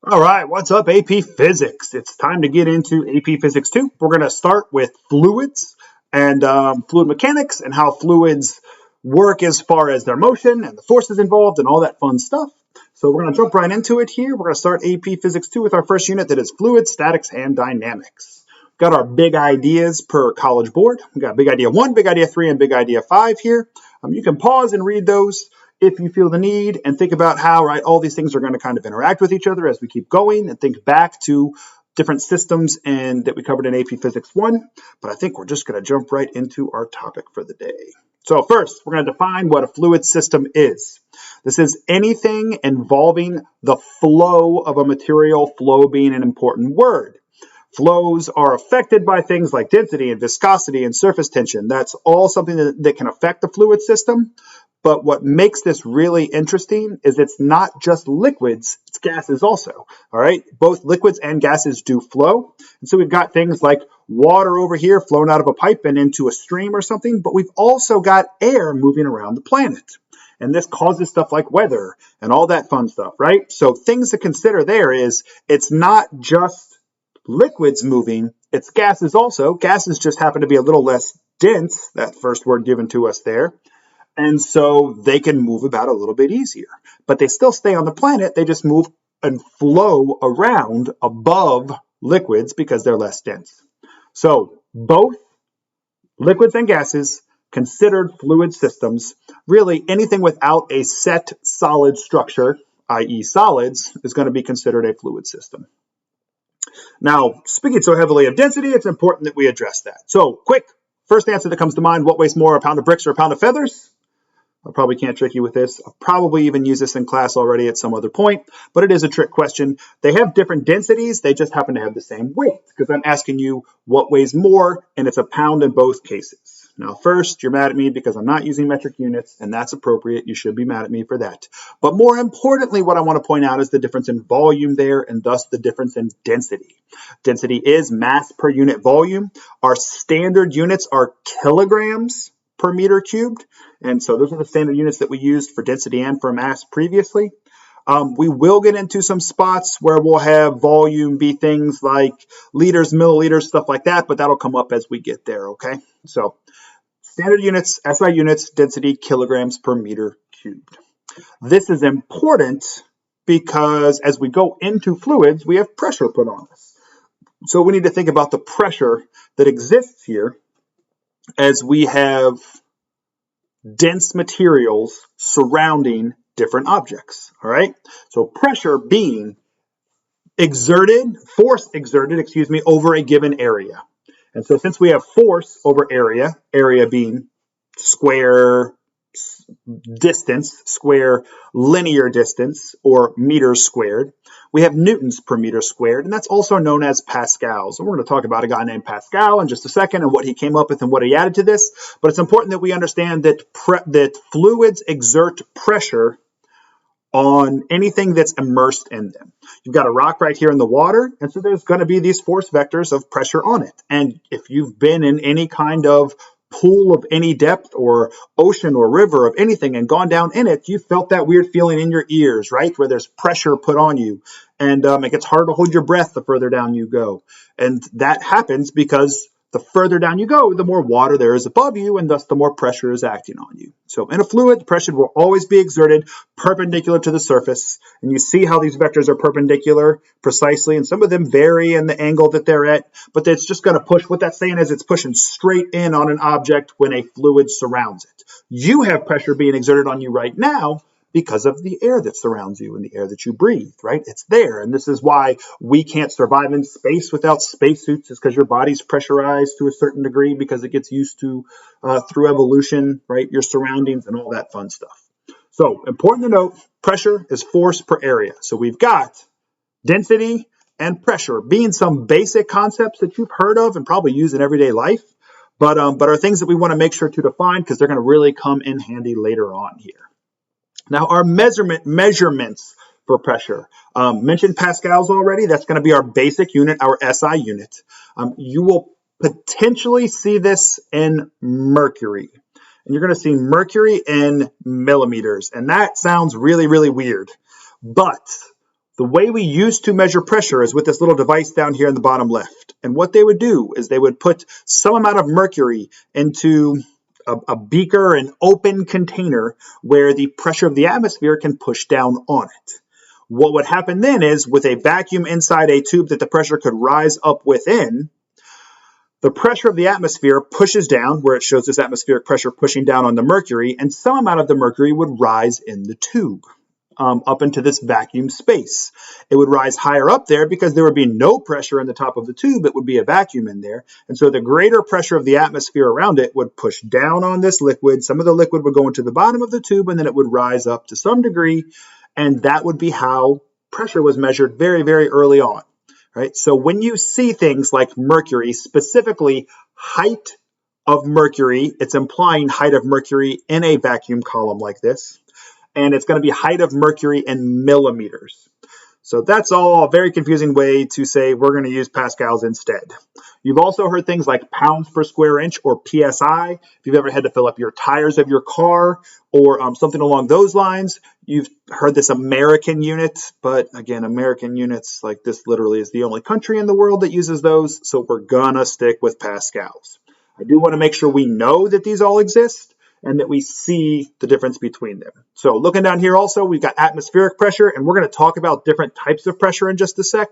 All right, what's up, AP Physics? It's time to get into AP Physics 2. We're going to start with fluids and fluid mechanics and how fluids work as far as their motion and the forces involved and all that fun stuff. So we're going to jump right into it here. We're going to start AP Physics 2 with our first unit that is fluids, statics, and dynamics. Got our big ideas per college board. We got big idea 1, big idea 3, and big idea 5 here. You can pause and read those if you feel the need, and think about how, right, all these things are going to kind of interact with each other as we keep going, and think back to different systems and that we covered in AP Physics 1. But I think we're just going to jump right into our topic for the day. So first, we're going to define what a fluid system is. This is anything involving the flow of a material, flow being an important word. Flows are affected by things like density and viscosity and surface tension. That's all something that can affect the fluid system. But what makes this really interesting is it's not just liquids, it's gases also. All right, both liquids and gases do flow. And so we've got things like water over here flowing out of a pipe and into a stream or something, but we've also got air moving around the planet. And this causes stuff like weather and all that fun stuff, right? So things to consider there is it's not just liquids moving, it's gases also. Gases just happen to be a little less dense, that first word given to us there. And so they can move about a little bit easier. But they still stay on the planet. They just move and flow around above liquids because they're less dense. So both liquids and gases considered fluid systems. Really, anything without a set solid structure, i.e. solids, is going to be considered a fluid system. Now, speaking so heavily of density, it's important that we address that. So quick, first answer that comes to mind, what weighs more, a pound of bricks or a pound of feathers? I probably can't trick you with this. I'll probably even use this in class already at some other point, but it is a trick question. They have different densities. They just happen to have the same weight because I'm asking you what weighs more, and it's a pound in both cases. Now, first, you're mad at me because I'm not using metric units, and that's appropriate. You should be mad at me for that. But more importantly, what I want to point out is the difference in volume there, and thus the difference in density. Density is mass per unit volume. Our standard units are kilograms per meter cubed. And so those are the standard units that we used for density and for mass previously. We will get into some spots where we'll have volume be things like liters, milliliters, stuff like that, but that'll come up as we get there, okay? So standard units, SI units, density, kilograms per meter cubed. This is important because as we go into fluids, we have pressure put on us. So we need to think about the pressure that exists here as we have dense materials surrounding different objects, all right? So pressure being force exerted, over a given area. And so since we have force over area, area being square distance, square linear distance, or meters squared, we have newtons per meter squared, and that's also known as Pascals. And we're going to talk about a guy named Pascal in just a second and what he came up with and what he added to this. But it's important that we understand that fluids exert pressure on anything that's immersed in them. You've got a rock right here in the water, and so there's going to be these force vectors of pressure on it. And if you've been in any kind of pool of any depth or ocean or river of anything and gone down in it, you felt that weird feeling in your ears, right? Where there's pressure put on you. And it gets harder to hold your breath the further down you go. And that happens because the further down you go, the more water there is above you, and thus the more pressure is acting on you. So in a fluid, the pressure will always be exerted perpendicular to the surface. And you see how these vectors are perpendicular precisely, and some of them vary in the angle that they're at, but it's just going to push. What that's saying is it's pushing straight in on an object when a fluid surrounds it. You have pressure being exerted on you right now because of the air that surrounds you and the air that you breathe, right? It's there. And this is why we can't survive in space without spacesuits, is because your body's pressurized to a certain degree because it gets used to, through evolution, right? Your surroundings and all that fun stuff. So important to note, pressure is force per area. So we've got density and pressure being some basic concepts that you've heard of and probably use in everyday life, but are things that we want to make sure to define because they're going to really come in handy later on here. Now, our measurements for pressure. Mentioned Pascals already. That's going to be our basic unit, our SI unit. You will potentially see this in mercury. And you're going to see mercury in millimeters. And that sounds really, really weird. But The way we used to measure pressure is with this little device down here in the bottom left. And what they would do is they would put some amount of mercury into a beaker, an open container where the pressure of the atmosphere can push down on it. What would happen then is with a vacuum inside a tube that the pressure could rise up within, the pressure of the atmosphere pushes down where it shows this atmospheric pressure pushing down on the mercury, and some amount of the mercury would rise in the tube up into this vacuum space. It would rise higher up there because there would be no pressure in the top of the tube. It would be a vacuum in there. And so the greater pressure of the atmosphere around it would push down on this liquid. Some of the liquid would go into the bottom of the tube, and then it would rise up to some degree. And that would be how pressure was measured very, very early on. Right? So when you see things like mercury, specifically height of mercury, it's implying height of mercury in a vacuum column like this. And it's going to be height of mercury in millimeters. So that's all a very confusing way to say we're going to use pascals instead. You've also heard things like pounds per square inch or PSI. If you've ever had to fill up your tires of your car or something along those lines, you've heard this American unit. But again, American units, like this literally is the only country in the world that uses those. So we're going to stick with pascals. I do want to make sure we know that these all exist and that we see the difference between them. So looking down here also, we've got atmospheric pressure, and we're going to talk about different types of pressure in just a sec.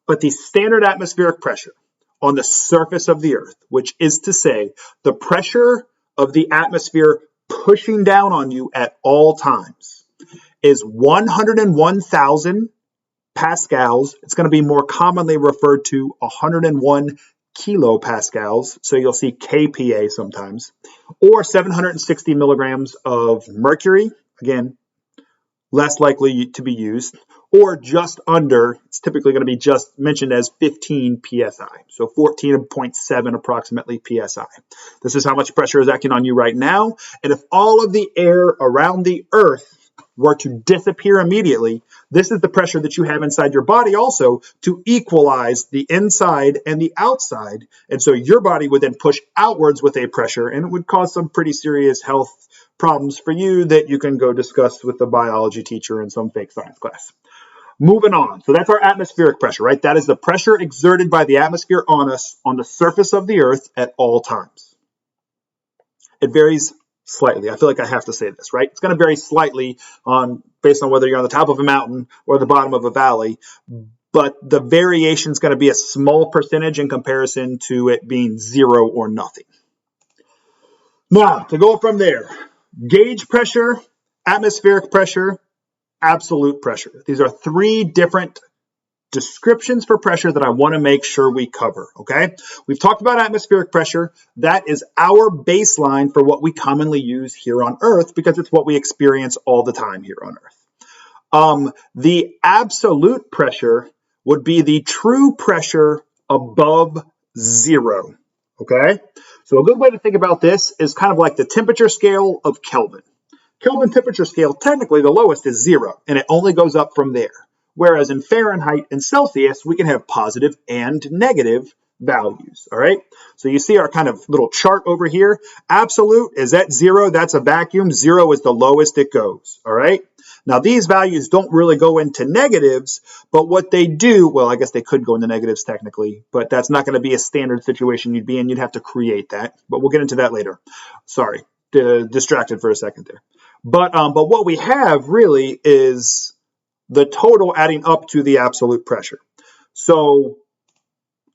But the standard atmospheric pressure on the surface of the Earth, which is to say the pressure of the atmosphere pushing down on you at all times, is 101,000 pascals. It's going to be more commonly referred to 101 kilopascals, so you'll see kPa sometimes, or 760 milligrams of mercury, again, less likely to be used, or just under, it's typically going to be just mentioned as 15 psi, so 14.7 approximately psi. This is how much pressure is acting on you right now, and if all of the air around the Earth were to disappear immediately, this is the pressure that you have inside your body also to equalize the inside and the outside. And so your body would then push outwards with a pressure, and it would cause some pretty serious health problems for you that you can go discuss with the biology teacher in some fake science class. Moving on. So that's our atmospheric pressure, right? That is the pressure exerted by the atmosphere on us on the surface of the Earth at all times. It varies slightly. I feel like I have to say this, right? It's going to vary slightly based on whether you're on the top of a mountain or the bottom of a valley, but the variation is going to be a small percentage in comparison to it being zero or nothing. Now, to go from there, gauge pressure, atmospheric pressure, absolute pressure. These are three different descriptions for pressure that I want to make sure we cover, okay? We've talked about atmospheric pressure. That is our baseline for what we commonly use here on Earth because it's what we experience all the time here on Earth. The absolute pressure would be the true pressure above zero, okay? So a good way to think about this is kind of like the temperature scale of Kelvin. Kelvin temperature scale, technically the lowest is 0, and it only goes up from there. Whereas in Fahrenheit and Celsius, we can have positive and negative values, all right? So you see our kind of little chart over here. Absolute is at 0, that's a vacuum. 0 is the lowest it goes, all right? Now these values don't really go into negatives, but what they do, well, I guess they could go into negatives technically, but that's not going to be a standard situation you'd be in. You'd have to create that, but we'll get into that later. Sorry, distracted for a second there. But what we have really is the total adding up to the absolute pressure. So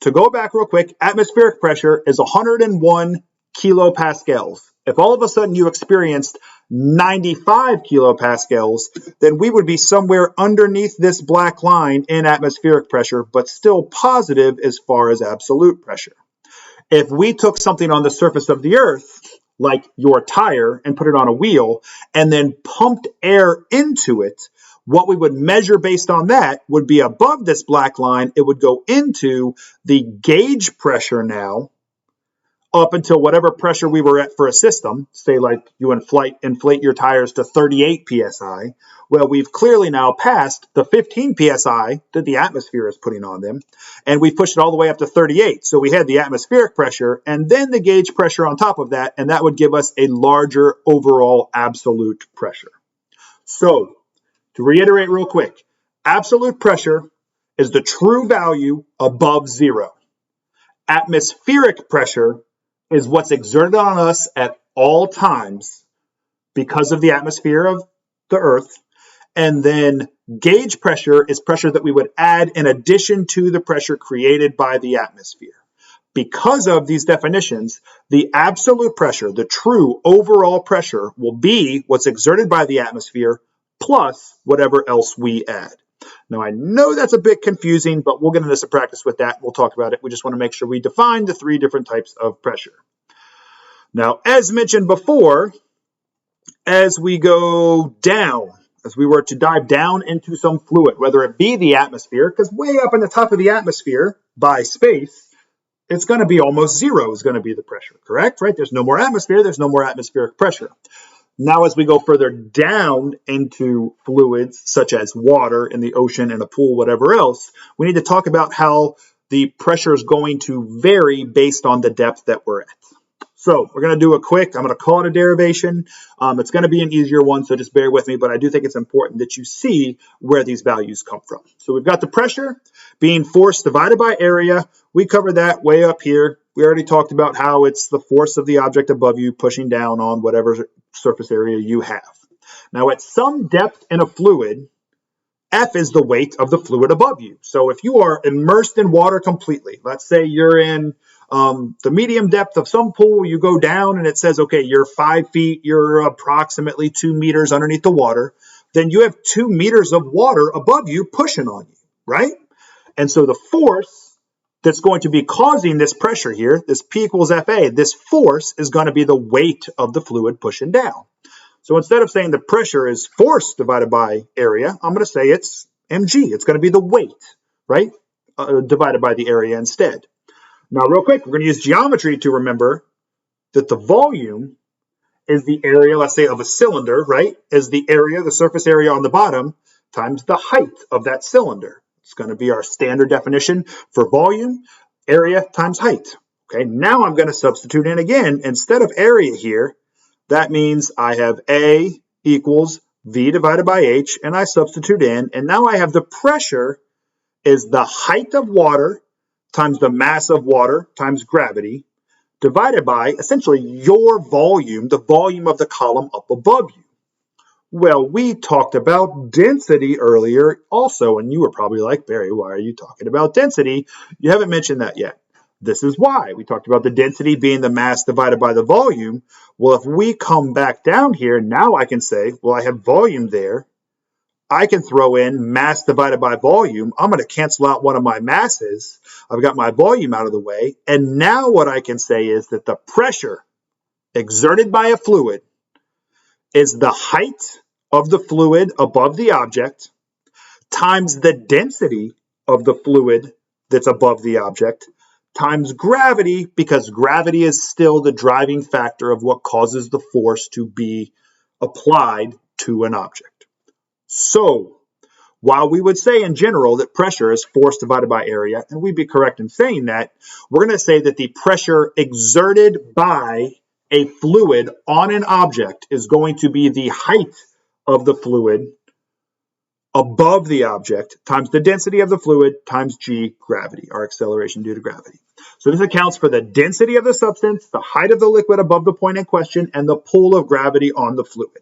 to go back real quick, atmospheric pressure is 101 kilopascals. If all of a sudden you experienced 95 kilopascals, then we would be somewhere underneath this black line in atmospheric pressure, but still positive as far as absolute pressure. If we took something on the surface of the Earth, like your tire, and put it on a wheel, and then pumped air into it, what we would measure based on that would be above this black line. It would go into the gauge pressure now, up until whatever pressure we were at for a system. Say like you inflate your tires to 38 psi. Well, we've clearly now passed the 15 psi that the atmosphere is putting on them, and we've pushed it all the way up to 38. So we had the atmospheric pressure and then the gauge pressure on top of that, and that would give us a larger overall absolute pressure. So to reiterate real quick, Absolute pressure is the true value above zero. Atmospheric pressure is what's exerted on us at all times because of the atmosphere of the Earth. And then gauge pressure is pressure that we would add in addition to the pressure created by the atmosphere. Because of these definitions, the absolute pressure, the true overall pressure, will be what's exerted by the atmosphere plus whatever else we add. Now, I know that's a bit confusing, but we'll get into some practice with that. We'll talk about it. We just want to make sure we define the three different types of pressure. Now, as mentioned before, as we go down, as we were to dive down into some fluid, whether it be the atmosphere, because way up in the top of the atmosphere by space, it's going to be almost zero is going to be the pressure, correct? Right? There's no more atmosphere. There's no more atmospheric pressure. Now, as we go further down into fluids, such as water in the ocean and a pool, whatever else, we need to talk about how the pressure is going to vary based on the depth that we're at. So we're going to do a quick, I'm going to call it a derivation. It's going to be an easier one, so just bear with me, but I do think it's important that you see where these values come from. So we've got the pressure being force divided by area. We covered that way up here. We already talked about how it's the force of the object above you pushing down on whatever surface area you have. Now, at some depth in a fluid, F is the weight of the fluid above you. So if you are immersed in water completely, let's say you're in the medium depth of some pool, you go down and it says, okay, you're 5 feet, you're approximately 2 meters underneath the water, then you have 2 meters of water above you pushing on you, right? And so the force that's going to be causing this pressure here, this P equals FA, this force is going to be the weight of the fluid pushing down. So instead of saying the pressure is force divided by area, I'm going to say it's mg. It's going to be the weight, right, divided by the area instead. Now, real quick, we're going to use geometry to remember that the volume is the area, let's say, of a cylinder, right, is the area, the surface area on the bottom, times the height of that cylinder. It's going to be our standard definition for volume, area times height. Okay, now I'm going to substitute in again. Instead of area here, that means I have A equals V divided by H, and I substitute in, and now I have the pressure is the height of water times the mass of water times gravity divided by essentially your volume, the volume of the column up above you. Well, we talked about density earlier also, and you were probably like, Barry, why are you talking about density? You haven't mentioned that yet. This is why. We talked about the density being the mass divided by the volume. Well, if we come back down here, now I can say, well, I have volume there. I can throw in mass divided by volume. I'm going to cancel out one of my masses. I've got my volume out of the way. And now what I can say is that the pressure exerted by a fluid is the height of the fluid above the object times the density of the fluid that's above the object times gravity, because gravity is still the driving factor of what causes the force to be applied to an object. So, while we would say in general that pressure is force divided by area, and we'd be correct in saying that, we're going to say that the pressure exerted by a fluid on an object is going to be the height of the fluid above the object times the density of the fluid times g, gravity, our acceleration due to gravity. So this accounts for the density of the substance, the height of the liquid above the point in question, and the pull of gravity on the fluid.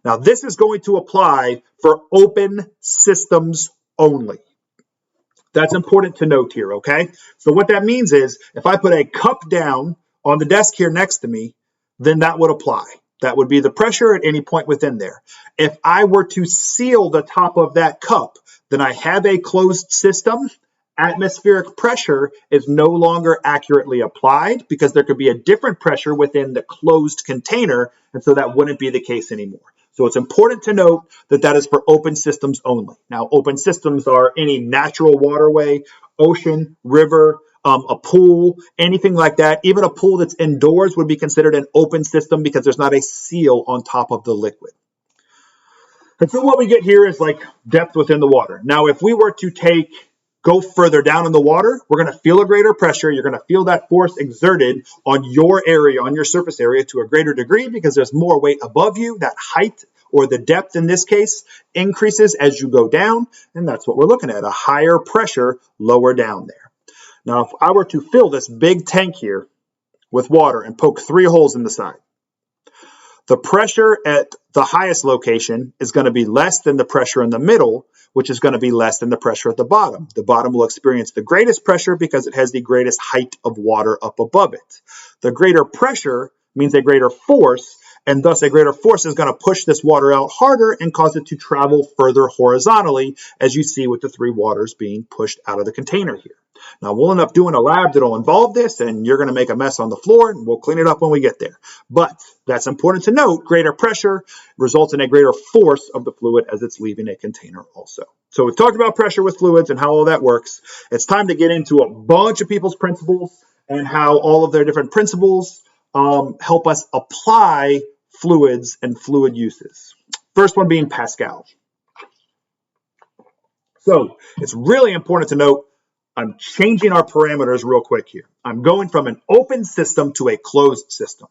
Now, this is going to apply for open systems only. That's important to note here, okay? So what that means is if I put a cup down on the desk here next to me, then that would apply. That would be the pressure at any point within there. If I were to seal the top of that cup, then I have a closed system. Atmospheric pressure is no longer accurately applied because there could be a different pressure within the closed container, and so that wouldn't be the case anymore. So it's important to note that that is for open systems only. Now, open systems are any natural waterway, ocean, river, a pool, anything like that. Even a pool that's indoors would be considered an open system because there's not a seal on top of the liquid. And so what we get here is like depth within the water. Now, if we were to go further down in the water, we're going to feel a greater pressure. You're going to feel that force exerted on your area, on your surface area to a greater degree because there's more weight above you. That height or the depth in this case, increases as you go down, and that's what we're looking at, a higher pressure lower down there. Now, if I were to fill this big tank here with water and poke 3 holes in the side, the pressure at the highest location is going to be less than the pressure in the middle, which is going to be less than the pressure at the bottom. The bottom will experience the greatest pressure because it has the greatest height of water up above it. The greater pressure means a greater force, and thus a greater force is going to push this water out harder and cause it to travel further horizontally, as you see with the 3 waters being pushed out of the container here. Now, we'll end up doing a lab that'll involve this, and you're going to make a mess on the floor, and we'll clean it up when we get there. But that's important to note. Greater pressure results in a greater force of the fluid as it's leaving a container also. So we've talked about pressure with fluids and how all that works. It's time to get into a bunch of people's principles and how all of their different principles help us apply fluids and fluid uses. First one being Pascal. So it's really important to note I'm changing our parameters real quick here. I'm going from an open system to a closed system.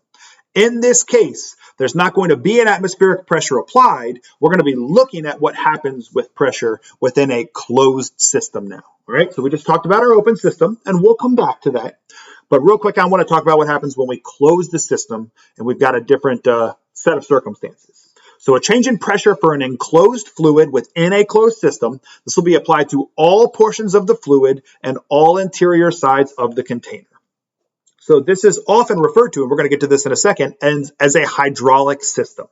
In this case, there's not going to be an atmospheric pressure applied. We're going to be looking at what happens with pressure within a closed system now. All right, so we just talked about our open system, and we'll come back to that. But real quick, I want to talk about what happens when we close the system and we've got a different set of circumstances. So a change in pressure for an enclosed fluid within a closed system, this will be applied to all portions of the fluid and all interior sides of the container. So this is often referred to, and we're going to get to this in a second, as a hydraulic system.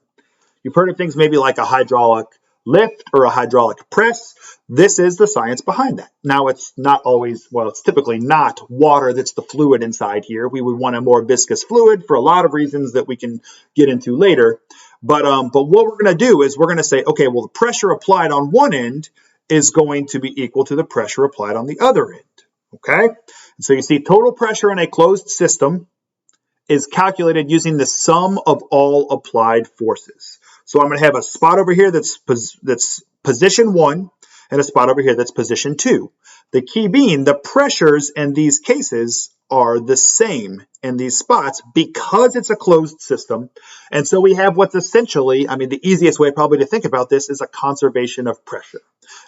You've heard of things maybe like a hydraulic lift or a hydraulic press. This is the science behind that. Now, it's not always, well, it's typically not water that's the fluid inside here. We would want a more viscous fluid for a lot of reasons that we can get into later. But what we're going to do is we're going to say, okay, well, the pressure applied on one end is going to be equal to the pressure applied on the other end. Okay? And so you see total pressure in a closed system is calculated using the sum of all applied forces. So I'm going to have a spot over here that's position 1 and a spot over here that's position 2. The key being the pressures in these cases are the same in these spots because it's a closed system. And so we have what's essentially, I mean, the easiest way probably to think about this is a conservation of pressure.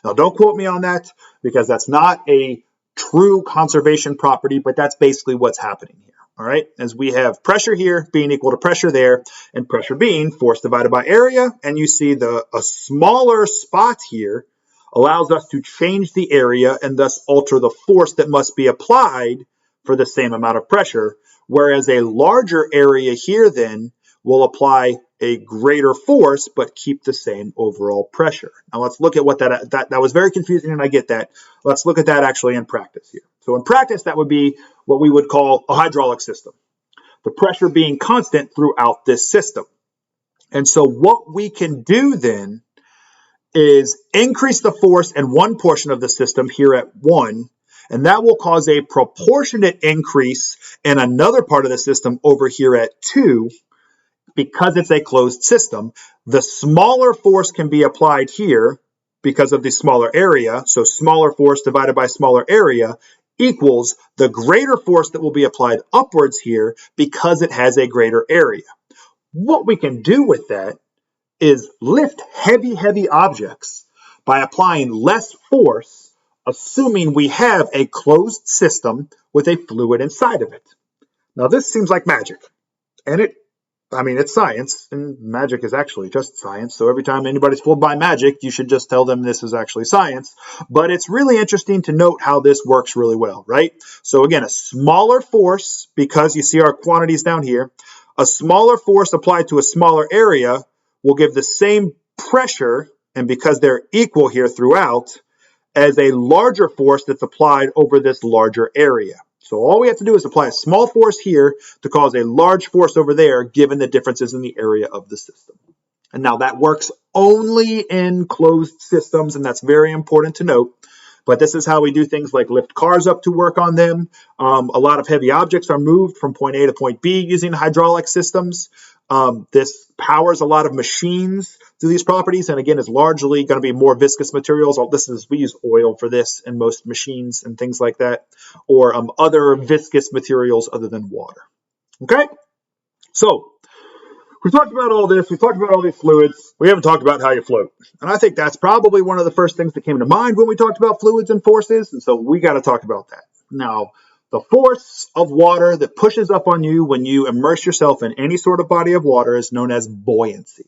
Now, don't quote me on that because that's not a true conservation property, but that's basically what's happening here. All right, as we have pressure here being equal to pressure there, and pressure being force divided by area, and you see a smaller spot here allows us to change the area and thus alter the force that must be applied for the same amount of pressure, whereas a larger area here then will apply a greater force but keep the same overall pressure. Now let's look at what that was very confusing, and I get that. Let's look at that actually in practice here. So in practice, that would be what we would call a hydraulic system, the pressure being constant throughout this system. And so what we can do then is increase the force in one portion of the system here at 1, and that will cause a proportionate increase in another part of the system over here at 2. Because it's a closed system, the smaller force can be applied here because of the smaller area. So smaller force divided by smaller area equals the greater force that will be applied upwards here because it has a greater area. What we can do with that is lift heavy objects by applying less force, assuming we have a closed system with a fluid inside of it. Now, this seems like magic, and it's science, and magic is actually just science. So every time anybody's fooled by magic, you should just tell them this is actually science. But it's really interesting to note how this works really well, right? So again, a smaller force, because you see our quantities down here, a smaller force applied to a smaller area will give the same pressure, and because they're equal here throughout, as a larger force that's applied over this larger area. So all we have to do is apply a small force here to cause a large force over there, given the differences in the area of the system. And now that works only in closed systems, and that's very important to note. But this is how we do things like lift cars up to work on them. A lot of heavy objects are moved from point A to point B using hydraulic systems. This powers a lot of machines through these properties, and again, is largely going to be more viscous materials. We use oil for this in most machines and things like that, or other viscous materials other than water. Okay, so We talked about all this. We talked about all these fluids. We haven't talked about how you float. And I think that's probably one of the first things that came to mind when we talked about fluids and forces. And so we got to talk about that. Now, the force of water that pushes up on you when you immerse yourself in any sort of body of water is known as buoyancy.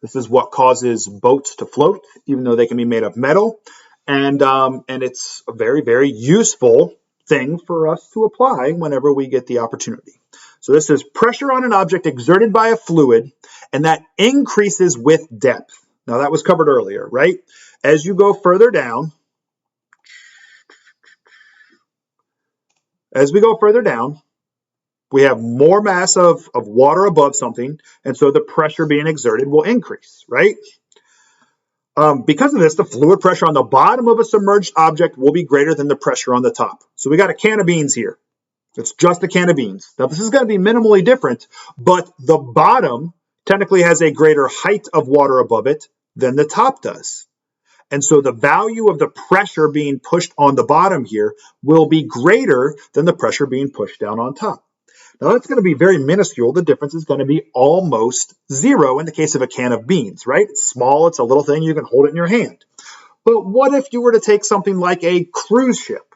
This is what causes boats to float, even though they can be made of metal. And it's a very, very useful thing for us to apply whenever we get the opportunity. So this is pressure on an object exerted by a fluid, and that increases with depth. Now that was covered earlier, right? As you go further down, we have more mass of water above something, and so the pressure being exerted will increase, right? Because of this, the fluid pressure on the bottom of a submerged object will be greater than the pressure on the top. So we got a can of beans here. It's just a can of beans. Now, this is going to be minimally different, but the bottom technically has a greater height of water above it than the top does. And so the value of the pressure being pushed on the bottom here will be greater than the pressure being pushed down on top. Now, that's going to be very minuscule. The difference is going to be almost zero in the case of a can of beans, right? It's small. It's a little thing. You can hold it in your hand. But what if you were to take something like a cruise ship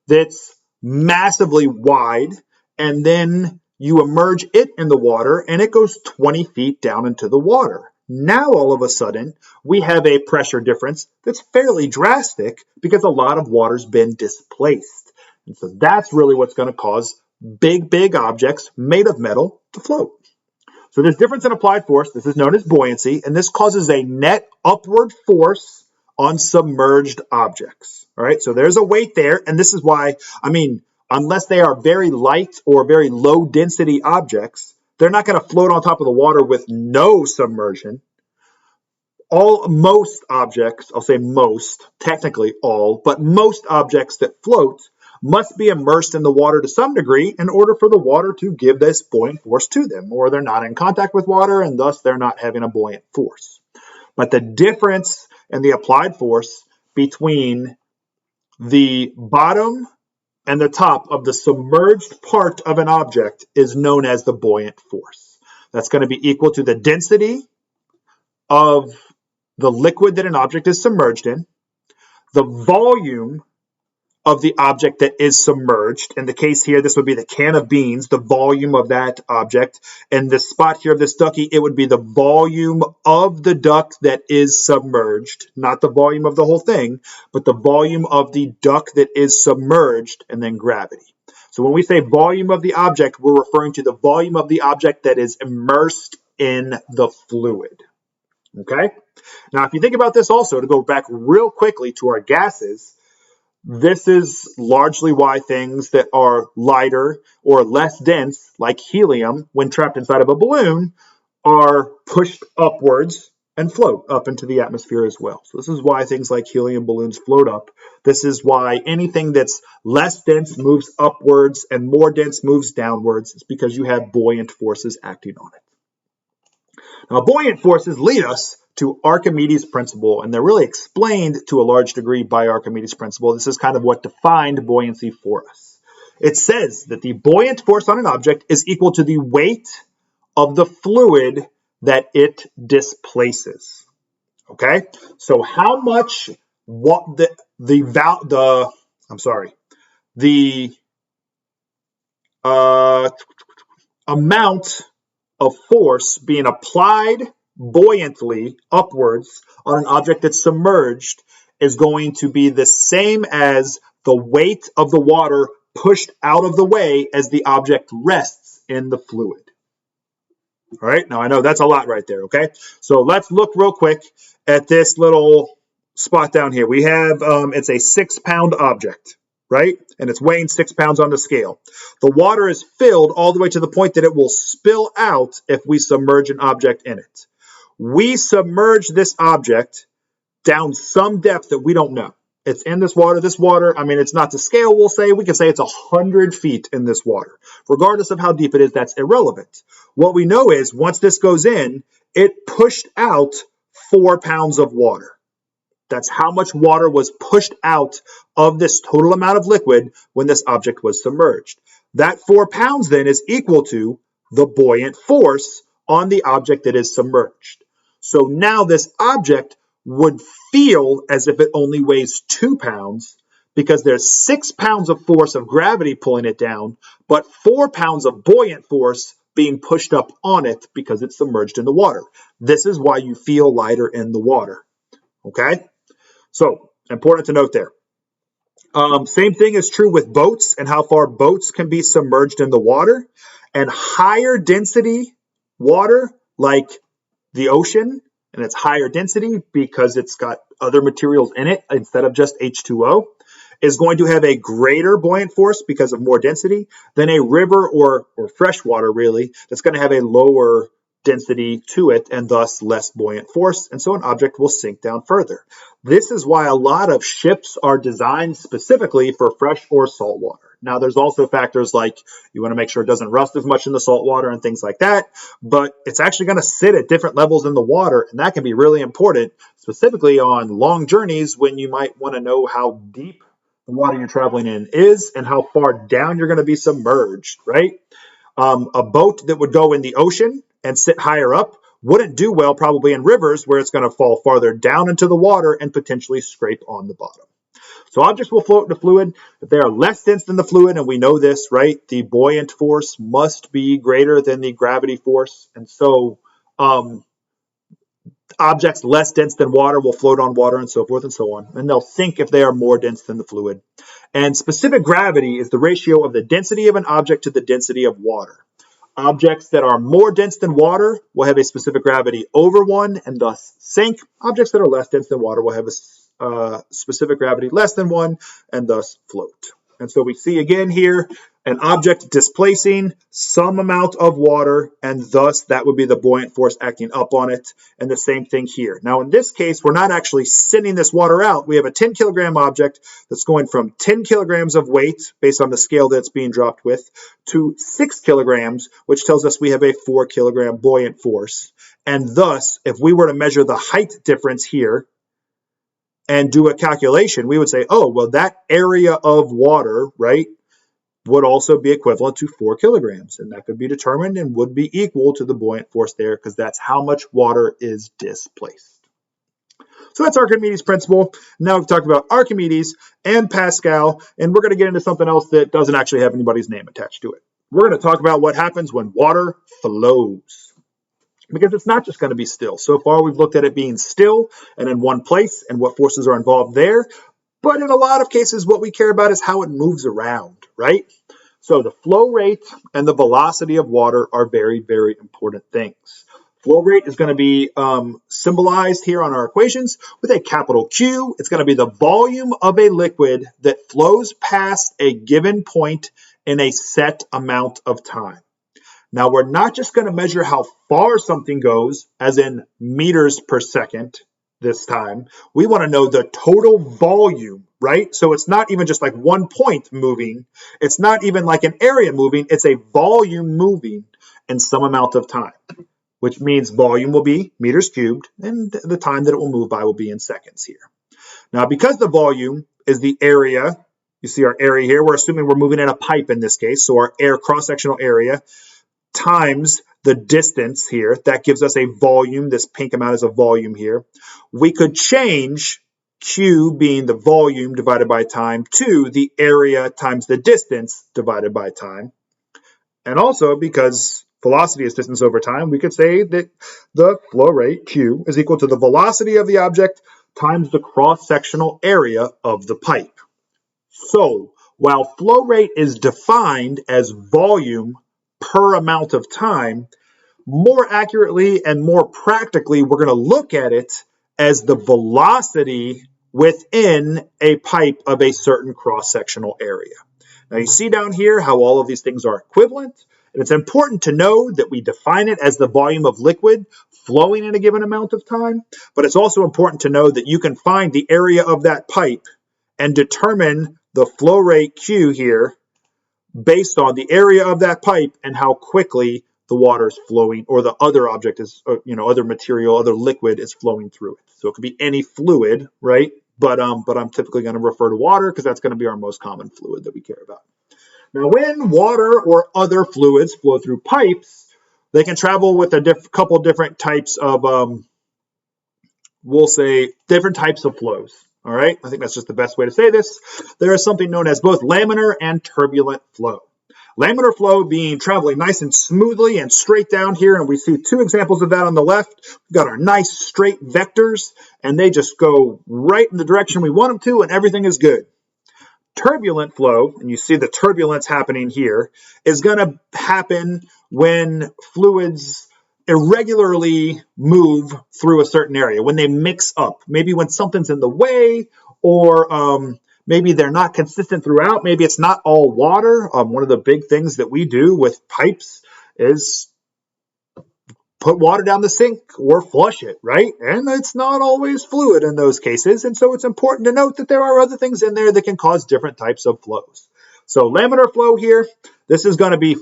that's massively wide, and then you immerse it in the water, and it goes 20 feet down into the water? Now, all of a sudden, we have a pressure difference that's fairly drastic because a lot of water's been displaced. And so that's really what's going to cause big objects made of metal to float. So there's difference in applied force. This is known as buoyancy, and this causes a net upward force on submerged objects. All right, so there's a weight there, and this is why, unless they are very light or very low density objects, they're not going to float on top of the water with no submersion. Most objects, I'll say most, technically all, but most objects that float must be immersed in the water to some degree in order for the water to give this buoyant force to them, or they're not in contact with water, and thus they're not having a buoyant force. But the difference in the applied force between the bottom and the top of the submerged part of an object is known as the buoyant force. That's going to be equal to the density of the liquid that an object is submerged in, the volume of the object that is submerged. In the case here, this would be the can of beans, the volume of that object. And the spot here of this ducky, it would be the volume of the duck that is submerged, not the volume of the whole thing, but the volume of the duck that is submerged, and then gravity. So when we say volume of the object, we're referring to the volume of the object that is immersed in the fluid. Okay? Now, if you think about this also, to go back real quickly to our gases, this is largely why things that are lighter or less dense, like helium, when trapped inside of a balloon, are pushed upwards and float up into the atmosphere as well. So this is why things like helium balloons float up. This is why anything that's less dense moves upwards and more dense moves downwards. It's because you have buoyant forces acting on it. Now, buoyant forces lead us to Archimedes' principle, and they're really explained to a large degree by Archimedes' principle. This is kind of what defined buoyancy for us. It says that the buoyant force on an object is equal to the weight of the fluid that it displaces. Okay, so how much the amount of force being applied buoyantly upwards on an object that's submerged is going to be the same as the weight of the water pushed out of the way as the object rests in the fluid. All right, now I know that's a lot right there, okay? So let's look real quick at this little spot down here. We have, it's a 6-pound object, right? And it's weighing 6 pounds on the scale. The water is filled all the way to the point that it will spill out if we submerge an object in it. We submerge this object down some depth that we don't know. It's in this water. This water, it's not to scale, we'll say. We can say it's 100 feet in this water. Regardless of how deep it is, that's irrelevant. What we know is once this goes in, it pushed out 4 pounds of water. That's how much water was pushed out of this total amount of liquid when this object was submerged. That 4 pounds then is equal to the buoyant force on the object that is submerged. So now this object would feel as if it only weighs 2 pounds because there's 6 pounds of force of gravity pulling it down, but 4 pounds of buoyant force being pushed up on it because it's submerged in the water. This is why you feel lighter in the water. Okay? So, important to note there. Same thing is true with boats and how far boats can be submerged in the water. And higher density water, like the ocean, and it's higher density because it's got other materials in it instead of just H2O, is going to have a greater buoyant force because of more density than a river or freshwater, really, that's going to have a lower density to it and thus less buoyant force, and so an object will sink down further. This is why a lot of ships are designed specifically for fresh or salt water. Now, there's also factors like you want to make sure it doesn't rust as much in the salt water and things like that, but it's actually going to sit at different levels in the water, and that can be really important, specifically on long journeys when you might want to know how deep the water you're traveling in is and how far down you're going to be submerged, right? A boat that would go in the ocean and sit higher up wouldn't do well probably in rivers where it's going to fall farther down into the water and potentially scrape on the bottom. So objects will float in the fluid if they are less dense than the fluid, and we know this, right? The buoyant force must be greater than the gravity force, and so objects less dense than water will float on water and so forth and so on, and they'll sink if they are more dense than the fluid. And specific gravity is the ratio of the density of an object to the density of water. Objects that are more dense than water will have a specific gravity over 1 and thus sink. Objects that are less dense than water will have a specific gravity less than 1 and thus float. And so we see again here an object displacing some amount of water, and thus that would be the buoyant force acting up on it. And the same thing here. Now, in this case, we're not actually sending this water out. We have a 10 kilogram object that's going from 10 kilograms of weight, based on the scale that it's being dropped with, to 6 kilograms, which tells us we have a 4 kilogram buoyant force. And thus, if we were to measure the height difference here, and do a calculation, we would say, oh, well, that area of water, right, would also be equivalent to 4 kilograms. And that could be determined and would be equal to the buoyant force there because that's how much water is displaced. So that's Archimedes' principle. Now we've talked about Archimedes and Pascal, and we're going to get into something else that doesn't actually have anybody's name attached to it. We're going to talk about what happens when water flows. Because it's not just going to be still. So far, we've looked at it being still and in one place and what forces are involved there. But in a lot of cases, what we care about is how it moves around, right? So the flow rate and the velocity of water are very, very important things. Flow rate is going to be symbolized here on our equations with a capital Q. It's going to be the volume of a liquid that flows past a given point in a set amount of time. Now, we're not just going to measure how far something goes, as in meters per second this time. We want to know the total volume, right? So it's not even just like one point moving. It's not even like an area moving. It's a volume moving in some amount of time, which means volume will be meters cubed, and the time that it will move by will be in seconds here. Now, because the volume is the area, you see our area here, we're assuming we're moving in a pipe in this case, so our air cross-sectional area times the distance here, that gives us a volume. This pink amount is a volume here. We could change Q being the volume divided by time to the area times the distance divided by time. And also, because velocity is distance over time, we could say that the flow rate, Q, is equal to the velocity of the object times the cross-sectional area of the pipe. So, while flow rate is defined as volume per amount of time, more accurately and more practically, we're going to look at it as the velocity within a pipe of a certain cross-sectional area. Now, you see down here how all of these things are equivalent, and it's important to know that we define it as the volume of liquid flowing in a given amount of time, but it's also important to know that you can find the area of that pipe and determine the flow rate Q here based on the area of that pipe and how quickly the water is flowing, or the other object is, other material, other liquid is flowing through it. So it could be any fluid, right? But I'm typically going to refer to water because that's going to be our most common fluid that we care about. Now, when water or other fluids flow through pipes, They can travel with a couple different types of, we'll say, different types of flows. All right, I think that's just the best way to say this. There is something known as both laminar and turbulent flow. Laminar flow being traveling nice and smoothly and straight down here, and we see two examples of that on the left. We've got our nice straight vectors, and they just go right in the direction we want them to, and everything is good. Turbulent flow, and you see the turbulence happening here, is going to happen when fluids irregularly move through a certain area, when they mix up, maybe when something's in the way, or maybe they're not consistent throughout. Maybe it's not all water. One of the big things that we do with pipes is put water down the sink or flush it, right? And it's not always fluid in those cases. And so it's important to note that there are other things in there that can cause different types of flows. So laminar flow here, this is going to be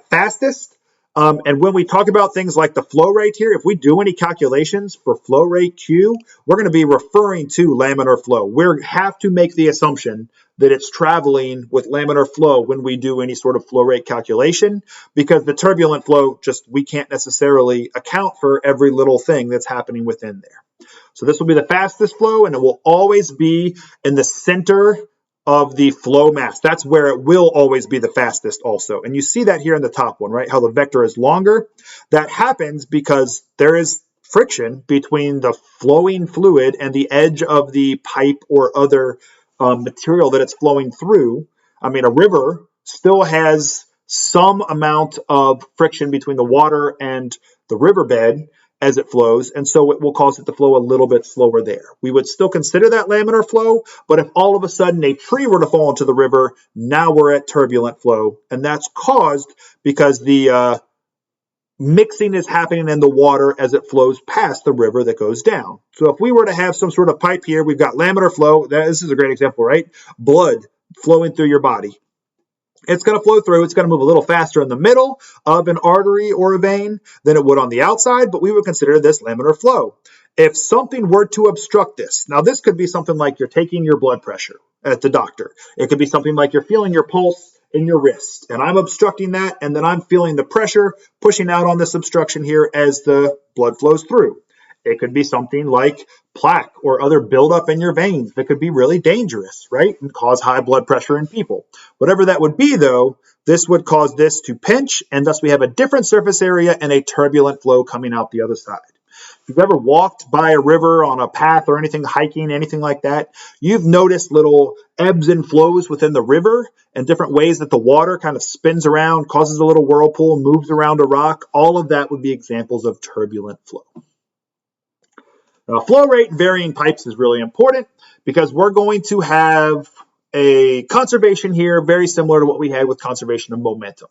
fastest. And when we talk about things like the flow rate here, if we do any calculations for flow rate Q, we're going to be referring to laminar flow. We have to make the assumption that it's traveling with laminar flow when we do any sort of flow rate calculation, because the turbulent flow, we can't necessarily account for every little thing that's happening within there. So this will be the fastest flow, and it will always be in the center of the flow mass. That's where it will always be the fastest also. And you see that here in the top one, right? How the vector is longer. That happens because there is friction between the flowing fluid and the edge of the pipe or other material that it's flowing through. I mean, a river still has some amount of friction between the water and the riverbed as it flows, and so it will cause it to flow a little bit slower there. We would still consider that laminar flow, but if all of a sudden a tree were to fall into the river, now we're at turbulent flow, and that's caused because the mixing is happening in the water as it flows past the river that goes down. So if we were to have some sort of pipe here, we've got laminar flow. This is a great example, right? Blood flowing through your body. It's going to flow through. It's going to move a little faster in the middle of an artery or a vein than it would on the outside, but we would consider this laminar flow. If something were to obstruct this, now this could be something like you're taking your blood pressure at the doctor. It could be something like you're feeling your pulse in your wrist, and I'm obstructing that, and then I'm feeling the pressure pushing out on this obstruction here as the blood flows through. It could be something like plaque or other buildup in your veins that could be really dangerous, right? And cause high blood pressure in people. Whatever that would be, though, this would cause this to pinch, and thus we have a different surface area and a turbulent flow coming out the other side. If you've ever walked by a river on a path or anything, hiking, anything like that, you've noticed little ebbs and flows within the river and different ways that the water kind of spins around, causes a little whirlpool, moves around a rock. All of that would be examples of turbulent flow. Now, flow rate in varying pipes is really important because we're going to have a conservation here very similar to what we had with conservation of momentum.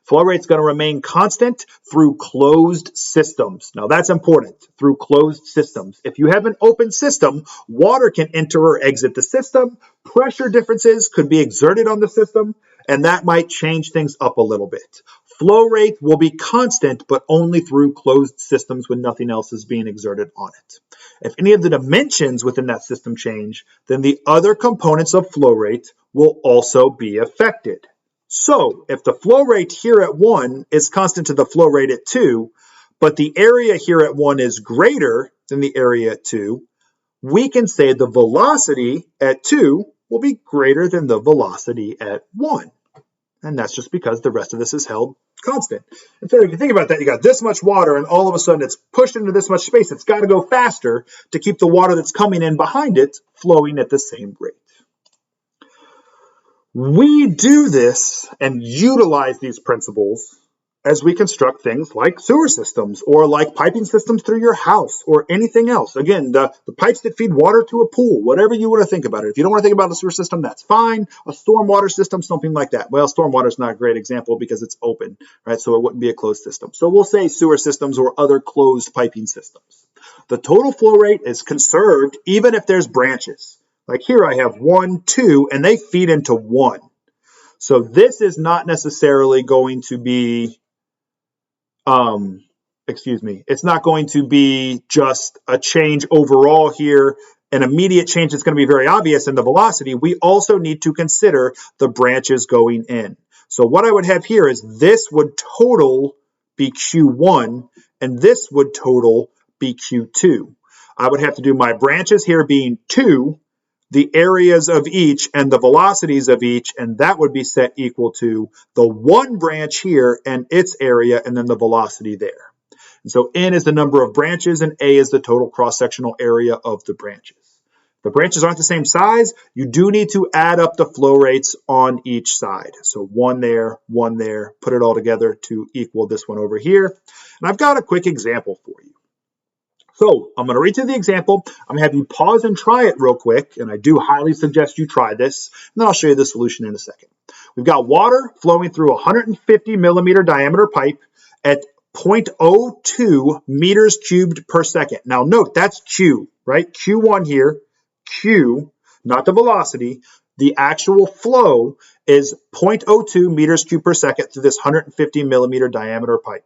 Flow rate is going to remain constant through closed systems. Now, that's important, through closed systems. If you have an open system, water can enter or exit the system. Pressure differences could be exerted on the system, and that might change things up a little bit. Flow rate will be constant, but only through closed systems when nothing else is being exerted on it. If any of the dimensions within that system change, then the other components of flow rate will also be affected. So if the flow rate here at 1 is constant to the flow rate at 2, but the area here at 1 is greater than the area at 2, we can say the velocity at 2 will be greater than the velocity at 1. And that's just because the rest of this is held constant. And so if you think about that, you got this much water and all of a sudden it's pushed into this much space. It's got to go faster to keep the water that's coming in behind it flowing at the same rate. We do this and utilize these principles as we construct things like sewer systems or like piping systems through your house or anything else. Again, the pipes that feed water to a pool, whatever you want to think about it. If you don't want to think about a sewer system, that's fine. A stormwater system, something like that. Well, stormwater is not a great example because it's open, right? So it wouldn't be a closed system. So we'll say sewer systems or other closed piping systems. The total flow rate is conserved even if there's branches. Like here I have 1, 2, and they feed into 1. So this is not necessarily going to be it's not going to be just a change overall here, an immediate change that's going to be very obvious in the velocity. We also need to consider the branches going in. So what I would have here is this would total be Q1, and this would total be Q2. I would have to do my branches here being 2, the areas of each and the velocities of each, and that would be set equal to the 1 branch here and its area, and then the velocity there. And so N is the number of branches, and A is the total cross-sectional area of the branches. The branches aren't the same size. You do need to add up the flow rates on each side. So 1 there, put it all together to equal this one over here. And I've got a quick example for you. So I'm going to read through the example. I'm going to have you pause and try it real quick, and I do highly suggest you try this, and then I'll show you the solution in a second. We've got water flowing through a 150 millimeter diameter pipe at 0.02 meters cubed per second. Now note, that's Q, right? Q1 here, Q, not the velocity. The actual flow is 0.02 meters cubed per second through this 150 millimeter diameter pipe.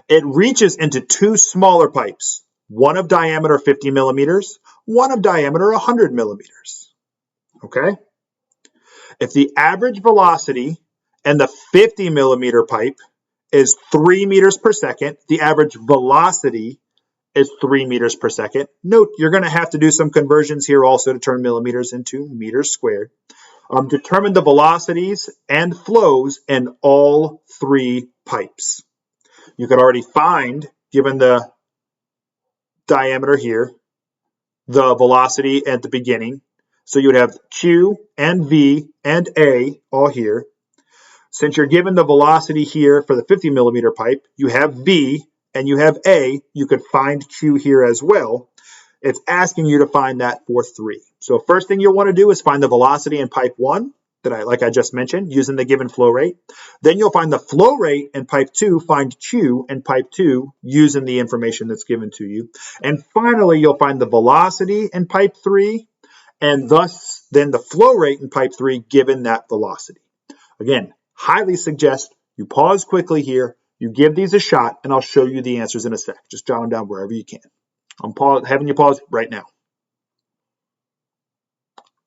It reaches into 2 smaller pipes, one of diameter 50 millimeters, one of diameter 100 millimeters. Okay? If the average velocity in the 50 millimeter pipe is 3 meters per second, the average velocity is 3 meters per second. Note, you're going to have to do some conversions here also to turn millimeters into meters squared. Determine the velocities and flows in all 3 pipes. You could already find, given the diameter here, the velocity at the beginning. So you would have Q and V and A all here. Since you're given the velocity here for the 50 millimeter pipe, you have V and you have A. You could find Q here as well. It's asking you to find that for 3. So first thing you'll want to do is find the velocity in pipe 1, like I just mentioned, using the given flow rate. Then you'll find the flow rate in pipe 2, find Q in pipe 2 using the information that's given to you. And finally, you'll find the velocity in pipe 3, and thus then the flow rate in pipe 3 given that velocity. Again, highly suggest you pause quickly here, you give these a shot, and I'll show you the answers in a sec. Just jot them down wherever you can. I'm having you pause right now.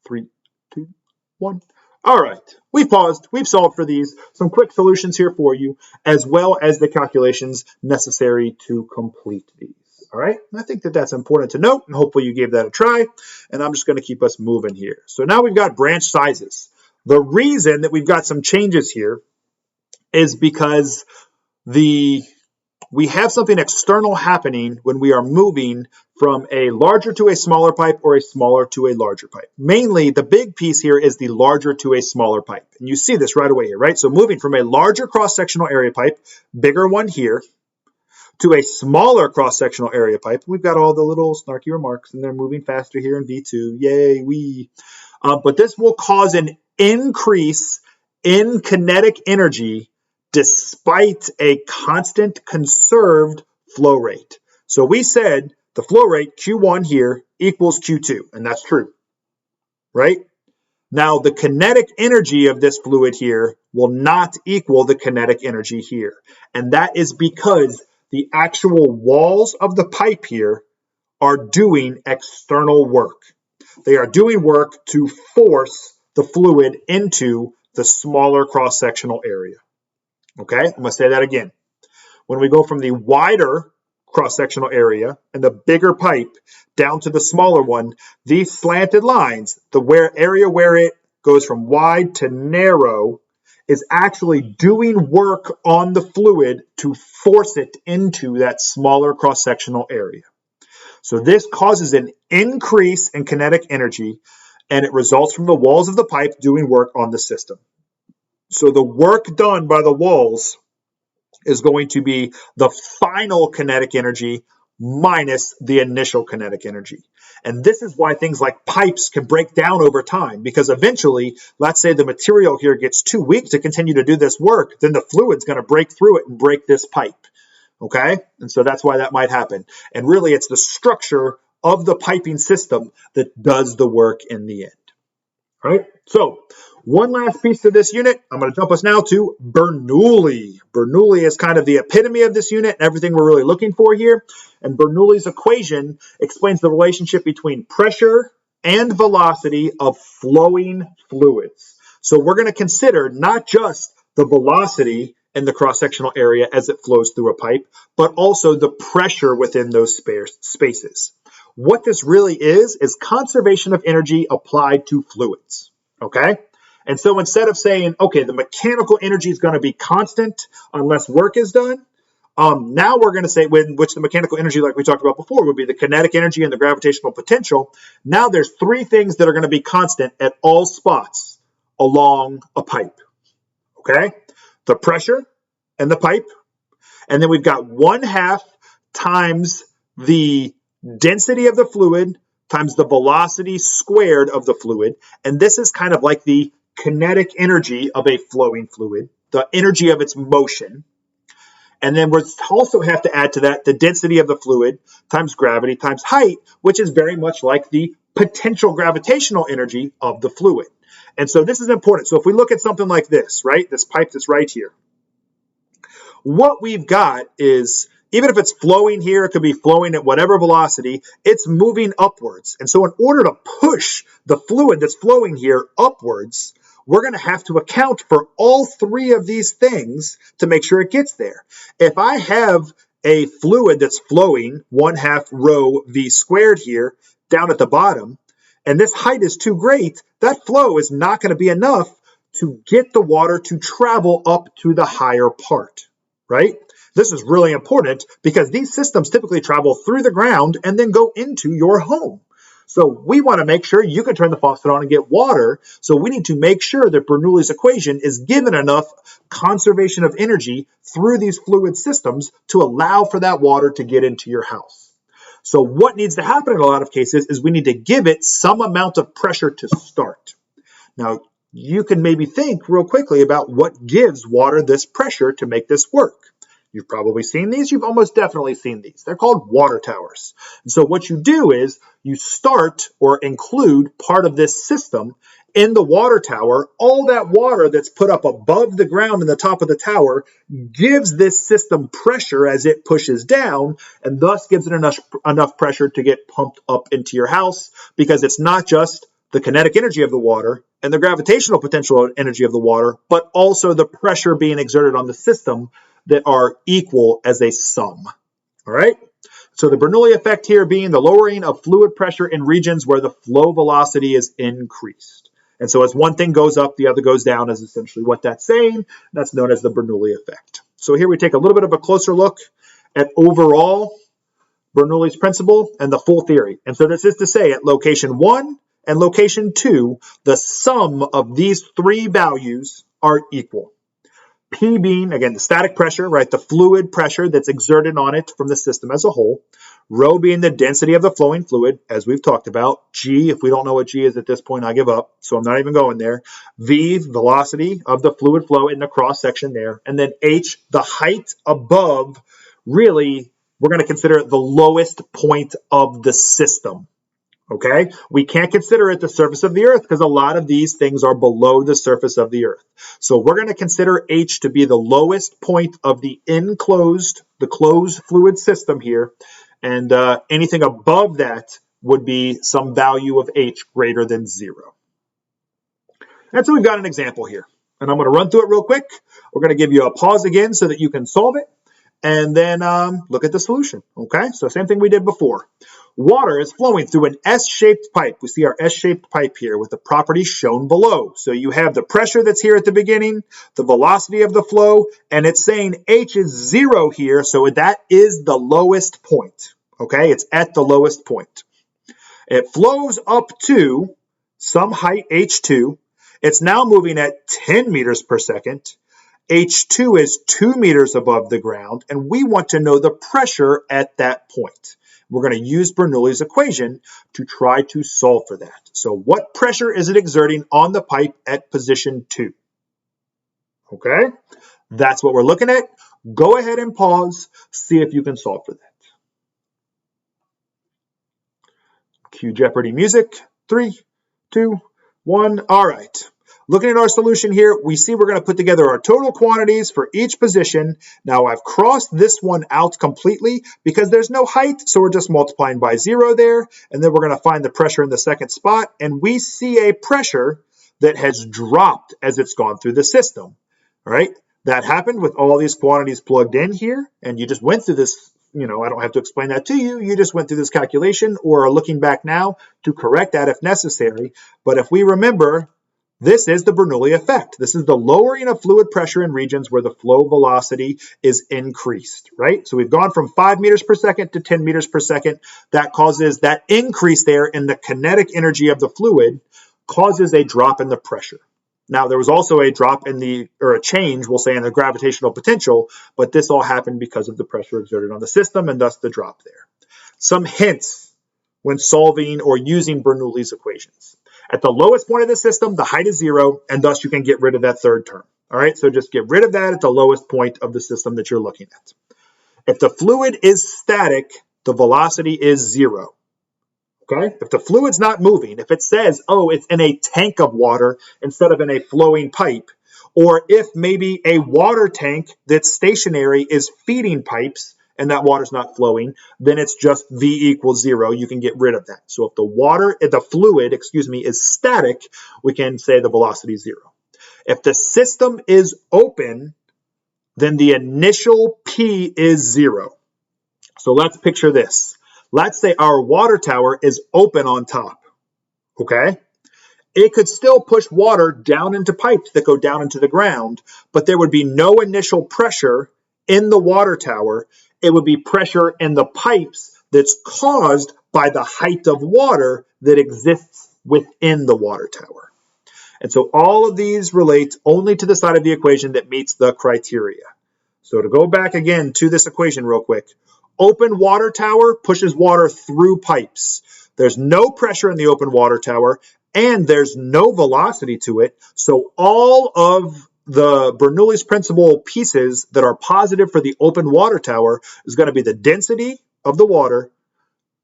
3, 2, 1. All right, we've paused, we've solved for these, some quick solutions here for you, as well as the calculations necessary to complete these. All right, I think that that's important to note, and hopefully you gave that a try, and I'm just going to keep us moving here. So now we've got branch sizes. The reason that we've got some changes here is because we have something external happening when we are moving from a larger to a smaller pipe or a smaller to a larger pipe. Mainly, the big piece here is the larger to a smaller pipe. And you see this right away here, right? So moving from a larger cross-sectional area pipe, bigger one here, to a smaller cross-sectional area pipe. We've got all the little snarky remarks, and they're moving faster here in V2. Yay, wee. But this will cause an increase in kinetic energy despite a constant conserved flow rate. So we said the flow rate, Q1 here, equals Q2, and that's true, right? Now, the kinetic energy of this fluid here will not equal the kinetic energy here, and that is because the actual walls of the pipe here are doing external work. They are doing work to force the fluid into the smaller cross-sectional area. Okay, I'm going to say that again. When we go from the wider cross-sectional area and the bigger pipe down to the smaller one, these slanted lines, the area where it goes from wide to narrow, is actually doing work on the fluid to force it into that smaller cross-sectional area. So this causes an increase in kinetic energy, and it results from the walls of the pipe doing work on the system. So the work done by the walls is going to be the final kinetic energy minus the initial kinetic energy. And this is why things like pipes can break down over time, because eventually, let's say the material here gets too weak to continue to do this work, then the fluid's going to break through it and break this pipe. Okay? And so that's why that might happen. And really, it's the structure of the piping system that does the work in the end. All right? So one last piece to this unit. I'm going to jump us now to Bernoulli. Bernoulli is kind of the epitome of this unit and everything we're really looking for here. And Bernoulli's equation explains the relationship between pressure and velocity of flowing fluids. So we're going to consider not just the velocity in the cross-sectional area as it flows through a pipe, but also the pressure within those spaces. What this really is conservation of energy applied to fluids, okay? And so instead of saying, okay, the mechanical energy is going to be constant unless work is done, now we're going to say, which the mechanical energy, like we talked about before, would be the kinetic energy and the gravitational potential. Now there's three things that are going to be constant at all spots along a pipe, okay? The pressure in the pipe, and then we've got 1/2 times the density of the fluid times the velocity squared of the fluid. And this is kind of like the kinetic energy of a flowing fluid, the energy of its motion. And then we also have to add to that the density of the fluid times gravity times height, which is very much like the potential gravitational energy of the fluid. And so this is important. So if we look at something like this, right, this pipe that's right here, what we've got is, even if it's flowing here, it could be flowing at whatever velocity, it's moving upwards. And so in order to push the fluid that's flowing here upwards, we're going to have to account for all three of these things to make sure it gets there. If I have a fluid that's flowing 1/2 rho v squared here down at the bottom, and this height is too great, that flow is not going to be enough to get the water to travel up to the higher part, right? This is really important because these systems typically travel through the ground and then go into your home. So we want to make sure you can turn the faucet on and get water. So we need to make sure that Bernoulli's equation is given enough conservation of energy through these fluid systems to allow for that water to get into your house. So what needs to happen in a lot of cases is we need to give it some amount of pressure to start. Now, you can maybe think real quickly about what gives water this pressure to make this work. You've probably seen these. You've almost definitely seen these. They're called water towers. And so what you do is you start or include part of this system in the water tower. All that water that's put up above the ground in the top of the tower gives this system pressure as it pushes down, and thus gives it enough pressure to get pumped up into your house, because it's not just the kinetic energy of the water and the gravitational potential energy of the water, but also the pressure being exerted on the system that are equal as a sum. All right? So the Bernoulli effect here being the lowering of fluid pressure in regions where the flow velocity is increased. And so as one thing goes up, the other goes down is essentially what that's saying. That's known as the Bernoulli effect. So here we take a little bit of a closer look at overall Bernoulli's principle and the full theory. And so this is to say at location 1 and location 2, the sum of these three values are equal. P being, again, the static pressure, right, the fluid pressure that's exerted on it from the system as a whole. Rho being the density of the flowing fluid, as we've talked about. G, if we don't know what G is at this point, I give up, so I'm not even going there. V, velocity of the fluid flow in the cross section there. And then H, the height above, really, we're going to consider it the lowest point of the system. Okay, we can't consider it the surface of the earth because a lot of these things are below the surface of the earth. So we're going to consider H to be the lowest point of the closed fluid system here. And anything above that would be some value of H greater than 0. And so we've got an example here. And I'm going to run through it real quick. We're going to give you a pause again so that you can solve it. And then look at the solution. Okay, so same thing we did before. Water is flowing through an S-shaped pipe. We see our S-shaped pipe here with the properties shown below. So you have the pressure that's here at the beginning, the velocity of the flow, and it's saying H is 0 here, so that is the lowest point. Okay, it's at the lowest point. It flows up to some height, H2. It's now moving at 10 meters per second. H2 is 2 meters above the ground, and we want to know the pressure at that point. We're going to use Bernoulli's equation to try to solve for that. So what pressure is it exerting on the pipe at position 2? Okay, that's what we're looking at. Go ahead and pause, see if you can solve for that. Cue Jeopardy music. 3, 2, 1. All right. Looking at our solution here, we see we're going to put together our total quantities for each position. Now I've crossed this one out completely because there's no height, so we're just multiplying by 0 there, and then we're going to find the pressure in the second spot, and we see a pressure that has dropped as it's gone through the system. All right, That happened with all these quantities plugged in here, and you just went through this, I don't have to explain that to you. You just went through this calculation or are looking back now to correct that if necessary. But if we remember, this is the Bernoulli effect. This is the lowering of fluid pressure in regions where the flow velocity is increased, right? So we've gone from 5 meters per second to 10 meters per second. That causes that increase there in the kinetic energy of the fluid causes a drop in the pressure. Now, there was also a drop in or a change, we'll say, in the gravitational potential, but this all happened because of the pressure exerted on the system and thus the drop there. Some hints when solving or using Bernoulli's equations. At the lowest point of the system, the height is 0, and thus you can get rid of that third term. All right, so just get rid of that at the lowest point of the system that you're looking at. If the fluid is static, the velocity is 0. Okay, if the fluid's not moving, if it says, oh, it's in a tank of water instead of in a flowing pipe, or if maybe a water tank that's stationary is feeding pipes and that water's not flowing, then it's just V equals 0. You can get rid of that. So if the fluid is static, we can say the velocity is 0. If the system is open, then the initial P is 0. So let's picture this. Let's say our water tower is open on top, okay? It could still push water down into pipes that go down into the ground, but there would be no initial pressure in the water tower. It would be pressure in the pipes that's caused by the height of water that exists within the water tower. And so all of these relate only to the side of the equation that meets the criteria. So to go back again to this equation real quick, open water tower pushes water through pipes. There's no pressure in the open water tower, and there's no velocity to it. So all of the Bernoulli's principle pieces that are positive for the open water tower is going to be the density of the water,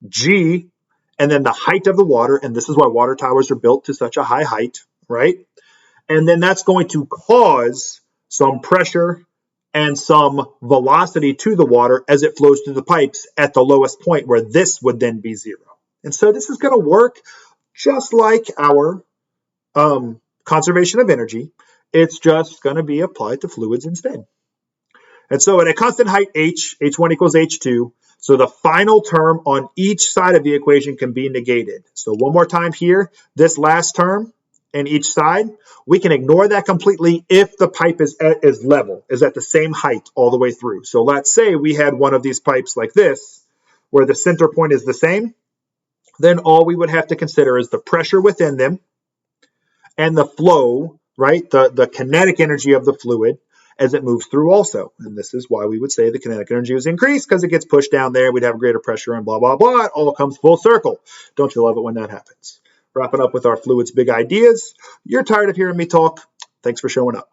G, and then the height of the water. And this is why water towers are built to such a high height, right? And then that's going to cause some pressure and some velocity to the water as it flows through the pipes at the lowest point where this would then be 0. And so this is going to work just like our conservation of energy. It's just going to be applied to fluids instead. And so at a constant height h, h1 equals h2, so the final term on each side of the equation can be negated. So one more time here, this last term in each side, we can ignore that completely if the pipe is level, is at the same height all the way through. So let's say we had one of these pipes like this, where the center point is the same, then all we would have to consider is the pressure within them and the flow, right? The kinetic energy of the fluid as it moves through also. And this is why we would say the kinetic energy is increased, because it gets pushed down there, we'd have greater pressure and blah, blah, blah. It all comes full circle. Don't you love it when that happens? Wrapping up with our fluids big ideas. You're tired of hearing me talk. Thanks for showing up.